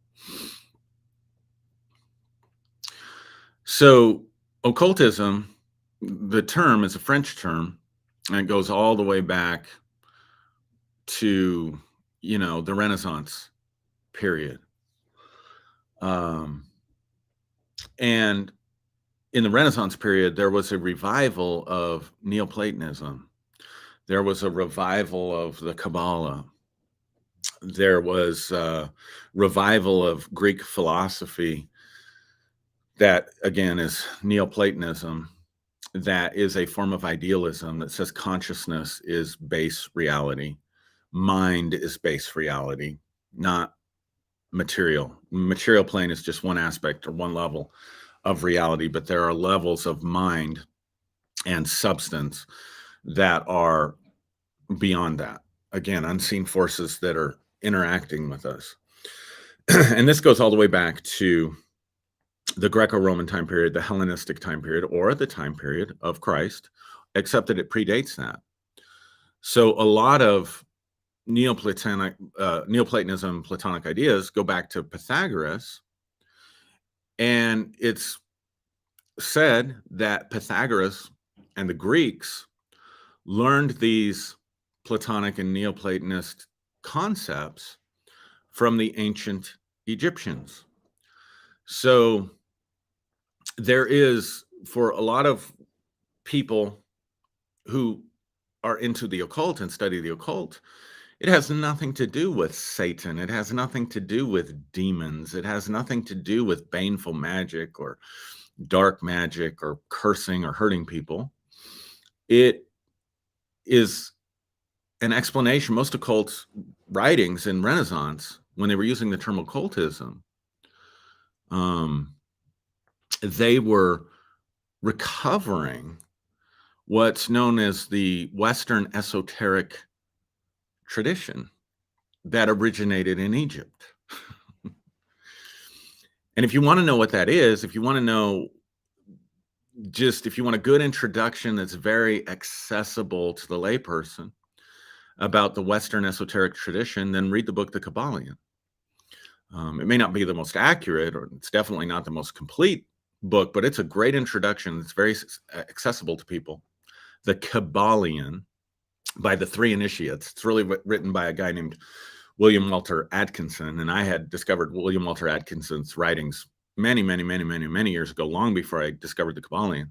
So occultism, the term is a French term, and it goes all the way back to, you know, the Renaissance period. And in the Renaissance period, there was a revival of Neoplatonism. There was a revival of the Kabbalah. There was a revival of Greek philosophy that, again, is Neoplatonism. That is a form of idealism that says consciousness is base reality. Mind is base reality, not material. Material plane is just one aspect or one level of reality, but there are levels of mind and substance that are beyond that. Again, unseen forces that are interacting with us. And this goes all the way back to the Greco-Roman time period, the Hellenistic time period, or the time period of Christ, except that it predates that. So a lot of Neoplatonism, Platonic ideas go back to Pythagoras, and it's said that Pythagoras and the Greeks learned these Platonic and Neoplatonist concepts from the ancient Egyptians. So there is, for a lot of people who are into the occult and study the occult, it has nothing to do with Satan. It has nothing to do with demons. It has nothing to do with baneful magic or dark magic or cursing or hurting people. It is an explanation. Most occult writings in Renaissance, when they were using the term occultism, they were recovering what's known as the Western esoteric tradition that originated in Egypt. And if you want to know what that is, if you want to know, just if you want a good introduction that's very accessible to the layperson about the Western esoteric tradition, then read the book, The Kabbalion. It may not be the most accurate, or it's definitely not the most complete book, but it's a great introduction. It's very accessible to people. The Kabbalion by the Three Initiates. It's really written by a guy named William Walter Atkinson. And I had discovered William Walter Atkinson's writings many years ago, long before I discovered the Kabbalion.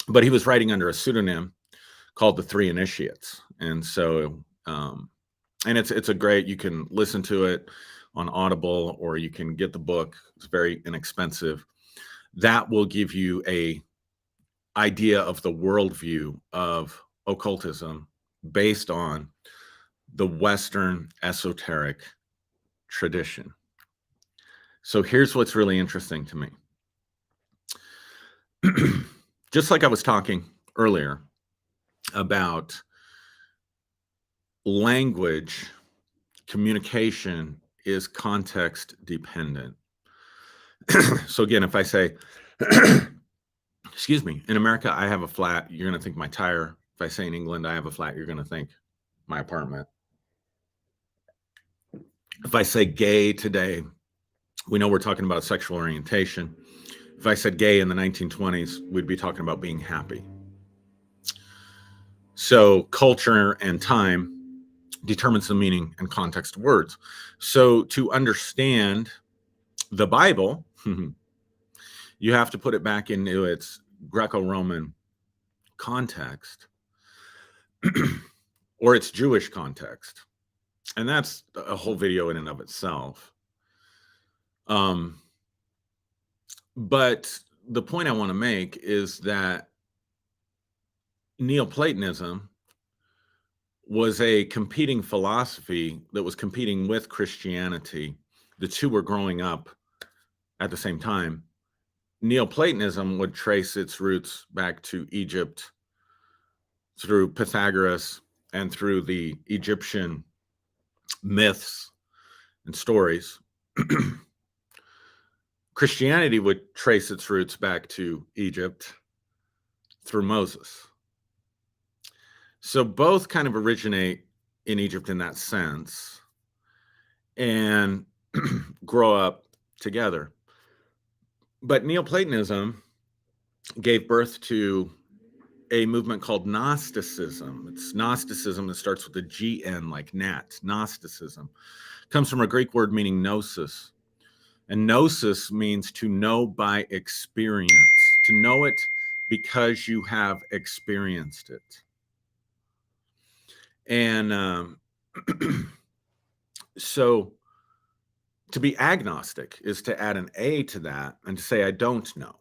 But he was writing under a pseudonym called the Three Initiates. And so, and it's a great, you can listen to it on Audible, or you can get the book. It's very inexpensive. That will give you a idea of the worldview of occultism based on the Western esoteric tradition. So here's what's really interesting to me. Just like I was talking earlier about language, communication is context dependent. So again, if I say, excuse me, in America, I have a flat, you're going to think my tire. If I say in England, I have a flat, you're going to think my apartment. If I say gay today, we know we're talking about sexual orientation. If I said gay in the 1920s, we'd be talking about being happy. So culture and time determines the meaning and context of words. So to understand the Bible, you have to put it back into its Greco-Roman context or its Jewish context. And that's a whole video in and of itself. But the point I want to make is that Neoplatonism was a competing philosophy that was competing with Christianity. The two were growing up at the same time. Neoplatonism would trace its roots back to Egypt through Pythagoras and through the Egyptian myths and stories. Christianity would trace its roots back to Egypt through Moses. So both kind of originate in Egypt in that sense and grow up together. But Neoplatonism gave birth to a movement called Gnosticism. It's Gnosticism that starts with a GN, like gnat. Gnosticism comes from a Greek word meaning gnosis. And gnosis means to know by experience, to know it because you have experienced it. And so to be agnostic is to add an A to that and to say, I don't know.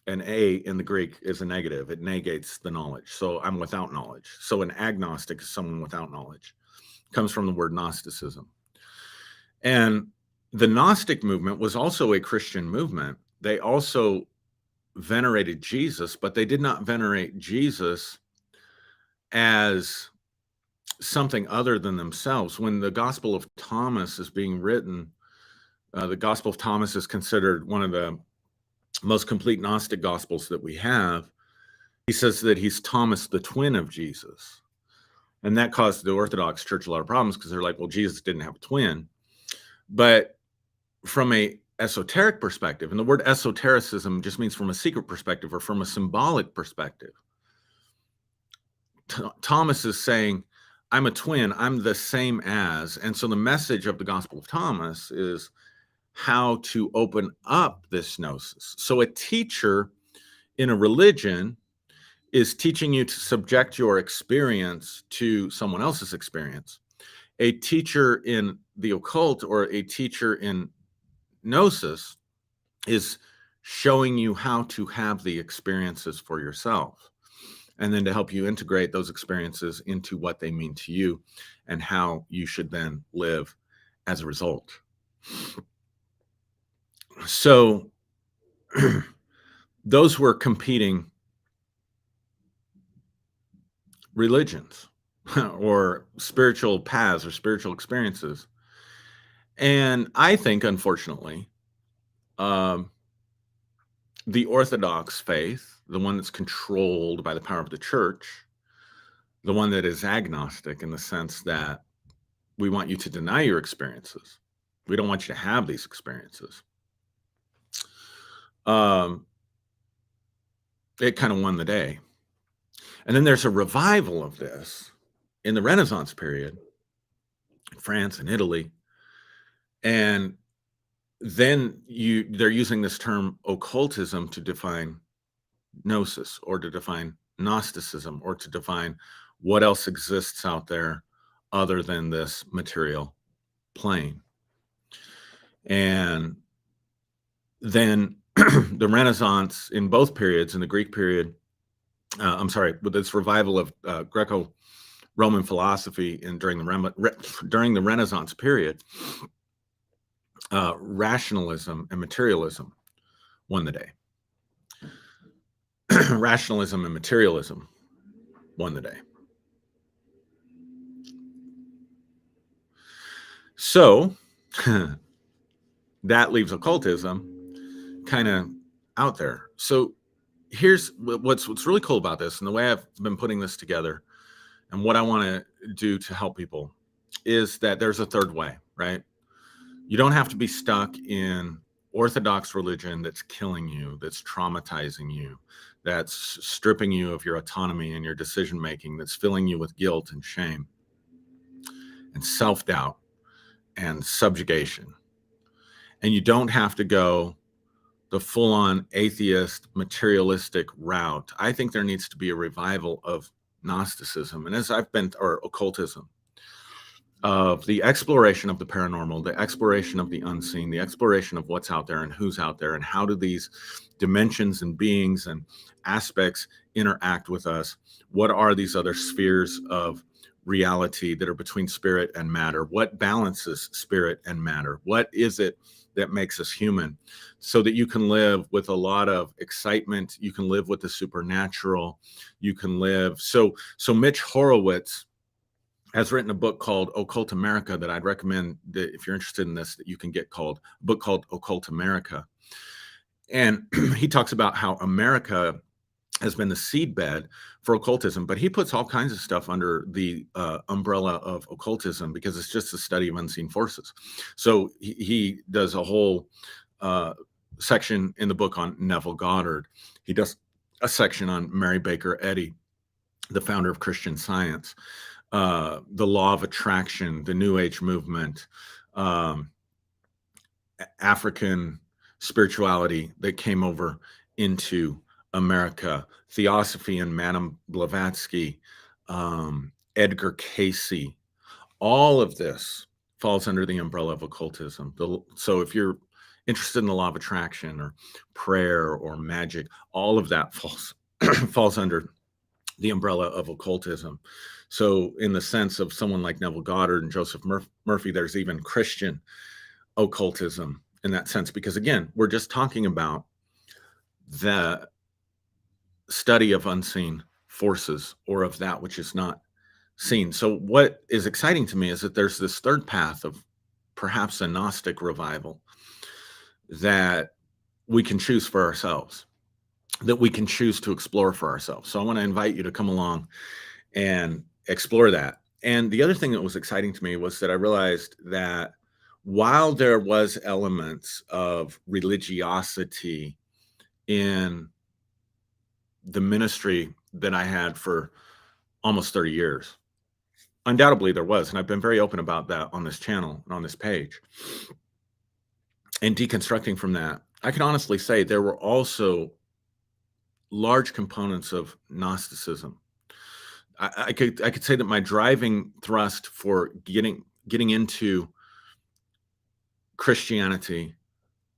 An A in the Greek is a negative. It negates the knowledge. So I'm without knowledge. So an agnostic is someone without knowledge. It comes from the word Gnosticism. And the Gnostic movement was also a Christian movement. They also venerated Jesus, but they did not venerate Jesus as something other than themselves. When the Gospel of Thomas is being written, the Gospel of Thomas is considered one of the most complete Gnostic Gospels that we have. He says that he's Thomas, the twin of Jesus. And that caused the Orthodox Church a lot of problems because they're like, well, Jesus didn't have a twin. But from a esoteric perspective, and the word esotericism just means from a secret perspective or from a symbolic perspective, Thomas is saying, I'm a twin, I'm the same as. And so the message of the Gospel of Thomas is how to open up this gnosis. So a teacher in a religion is teaching you to subject your experience to someone else's experience. A teacher in the occult or a teacher in gnosis is showing you how to have the experiences for yourself, and then to help you integrate those experiences into what they mean to you and how you should then live as a result. So those were competing religions or spiritual paths or spiritual experiences. And I think, unfortunately, the Orthodox faith, the one that's controlled by the power of the church, the one that is agnostic in the sense that we want you to deny your experiences. We don't want you to have these experiences. It kind of won the day. And then there's a revival of this in the Renaissance period, in France and Italy. And then they're using this term occultism to define gnosis or to define Gnosticism or to define what else exists out there other than this material plane. And then the Renaissance in both periods, in the Greek period, with this revival of Greco-Roman philosophy and during the Renaissance period, rationalism and materialism won the day. Rationalism and materialism won the day. So that leaves occultism kind of out there. So here's what's really cool about this, and the way I've been putting this together and what I want to do to help people is that there's a third way, right? You don't have to be stuck in orthodox religion that's killing you, that's traumatizing you, that's stripping you of your autonomy and your decision making, that's filling you with guilt and shame and self doubt and subjugation. And you don't have to go the full on atheist, materialistic route. I think there needs to be a revival of Gnosticism, and or occultism, of the exploration of the paranormal, the exploration of the unseen, the exploration of what's out there and who's out there, and how do these dimensions and beings and aspects interact with us? What are these other spheres of reality that are between spirit and matter? What balances spirit and matter? What is it that makes us human? So that you can live with a lot of excitement, you can live with the supernatural, you can live. So Mitch Horowitz has written a book called Occult America that I'd recommend that if you're interested in this, that you can get a book called Occult America. And he talks about how America has been the seedbed for occultism, but he puts all kinds of stuff under the umbrella of occultism because it's just a study of unseen forces. So he does a whole section in the book on Neville Goddard. He does a section on Mary Baker Eddy, the founder of Christian Science. The law of attraction, the New Age movement, African spirituality that came over into America, Theosophy and Madame Blavatsky, Edgar Cayce, all of this falls under the umbrella of occultism. So if you're interested in the law of attraction or prayer or magic, all of that falls under the umbrella of occultism. So in the sense of someone like Neville Goddard and Joseph Murphy, there's even Christian occultism in that sense, because again, we're just talking about the study of unseen forces or of that which is not seen. So what is exciting to me is that there's this third path of perhaps a Gnostic revival that we can choose for ourselves, that we can choose to explore for ourselves. So I want to invite you to come along and explore that. And the other thing that was exciting to me was that I realized that while there was elements of religiosity in the ministry that I had for almost 30 years, undoubtedly there was, and I've been very open about that on this channel and on this page. And deconstructing from that, I can honestly say there were also large components of Gnosticism. I could say that my driving thrust for getting into Christianity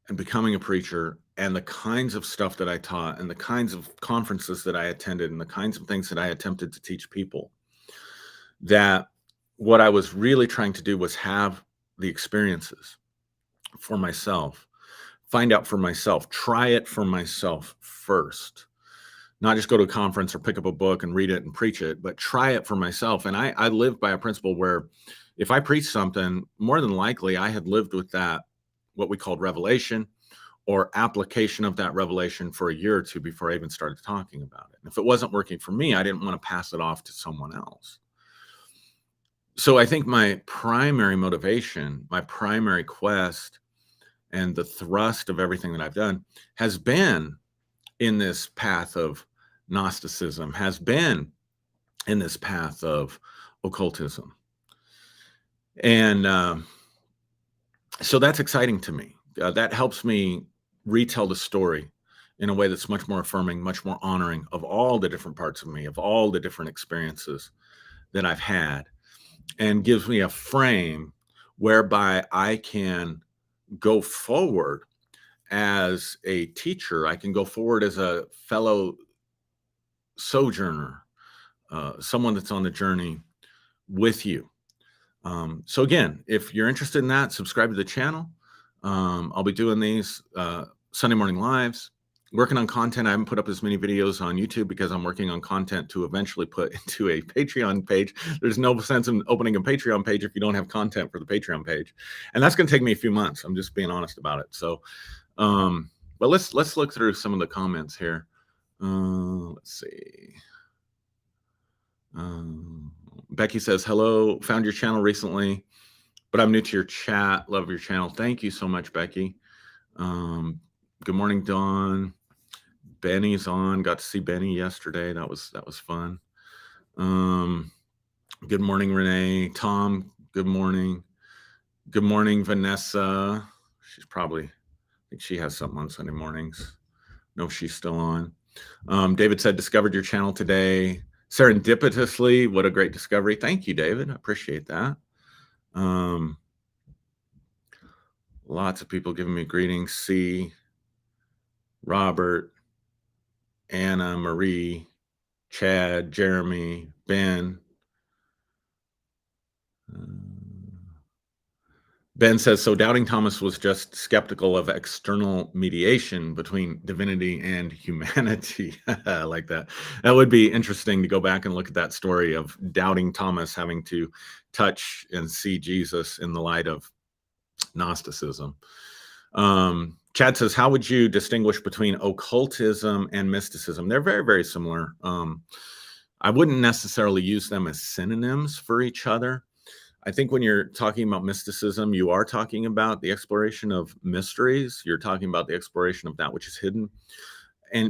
and becoming a preacher and the kinds of stuff that I taught and the kinds of conferences that I attended and the kinds of things that I attempted to teach people, that what I was really trying to do was have the experiences for myself, find out for myself, try it for myself first. Not just go to a conference or pick up a book and read it and preach it, but try it for myself. And I live by a principle where if I preach something, more than likely I had lived with that, what we called revelation or application of that revelation for a year or two before I even started talking about it. And if it wasn't working for me, I didn't want to pass it off to someone else. So I think my primary motivation, my primary quest, and the thrust of everything that I've done has been in this path of Gnosticism, has been in this path of occultism. And so that's exciting to me. That helps me retell the story in a way that's much more affirming, much more honoring of all the different parts of me, of all the different experiences that I've had, and gives me a frame whereby I can go forward as a teacher. I can go forward as a fellow sojourner, someone that's on the journey with you. So again, if you're interested in that, subscribe to the channel. I'll be doing these Sunday morning lives, working on content. I haven't put up as many videos on YouTube because I'm working on content to eventually put into a Patreon page. There's no sense in opening a Patreon page if you don't have content for the Patreon page. And that's going to take me a few months. I'm just being honest about it. So, but let's look through some of the comments here. Let's see. Becky says, hello, found your channel recently, but I'm new to your chat. Love your channel. Thank you so much, Becky. Good morning, Dawn. Benny's on. Got to see Benny yesterday. That was fun. Good morning, Renee. Tom, good morning. Good morning, Vanessa. She's probably, I think she has something on Sunday mornings. No, she's still on. David said, discovered your channel today. Serendipitously, what a great discovery. Thank you, David. I appreciate that. Lots of people giving me greetings. C, Robert, Anna, Marie, Chad, Jeremy, Ben. Ben says, so doubting Thomas was just skeptical of external mediation between divinity and humanity. I like that. That would be interesting to go back and look at that story of doubting Thomas having to touch and see Jesus in the light of Gnosticism. Chad says, how would you distinguish between occultism and mysticism? They're very, very similar. I wouldn't necessarily use them as synonyms for each other. I think when you're talking about mysticism, you are talking about the exploration of mysteries. You're talking about the exploration of that which is hidden.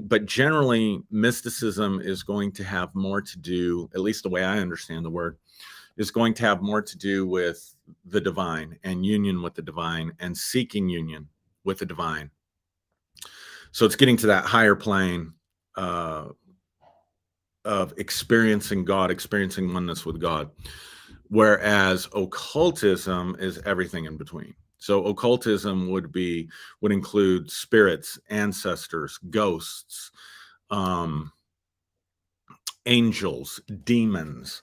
But generally, mysticism is going to have more to do, at least the way I understand the word, is going to have more to do with the divine and union with the divine and seeking union with the divine. So it's getting to that higher plane of experiencing God, experiencing oneness with God. Whereas occultism is everything in between. So occultism would include spirits, ancestors, ghosts, angels, demons,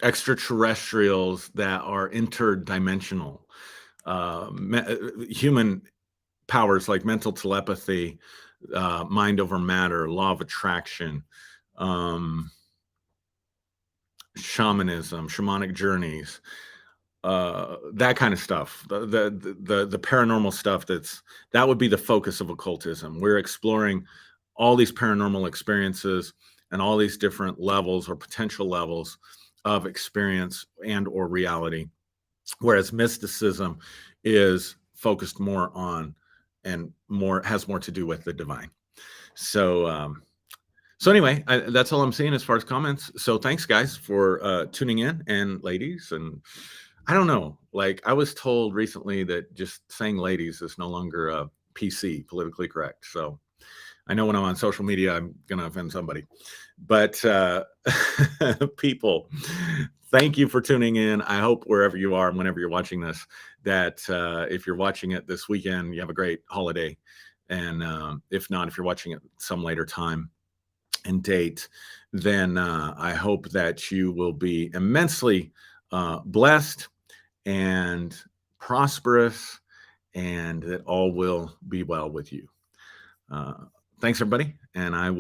extraterrestrials that are interdimensional, human powers like mental telepathy, mind over matter, law of attraction, shamanism, shamanic journeys, that kind of stuff, the paranormal stuff. That would be the focus of occultism. We're exploring all these paranormal experiences and all these different levels or potential levels of experience and or reality, whereas mysticism is focused more on and has more to do with the divine. So anyway, that's all I'm saying as far as comments. So thanks, guys, for tuning in, and ladies. And I don't know, like I was told recently that just saying ladies is no longer PC, politically correct. So I know when I'm on social media, I'm going to offend somebody. But people, thank you for tuning in. I hope wherever you are and whenever you're watching this, that if you're watching it this weekend, you have a great holiday. And if not, if you're watching it some later time and date, then I hope that you will be immensely blessed and prosperous, and that all will be well with you. Thanks, everybody, and I will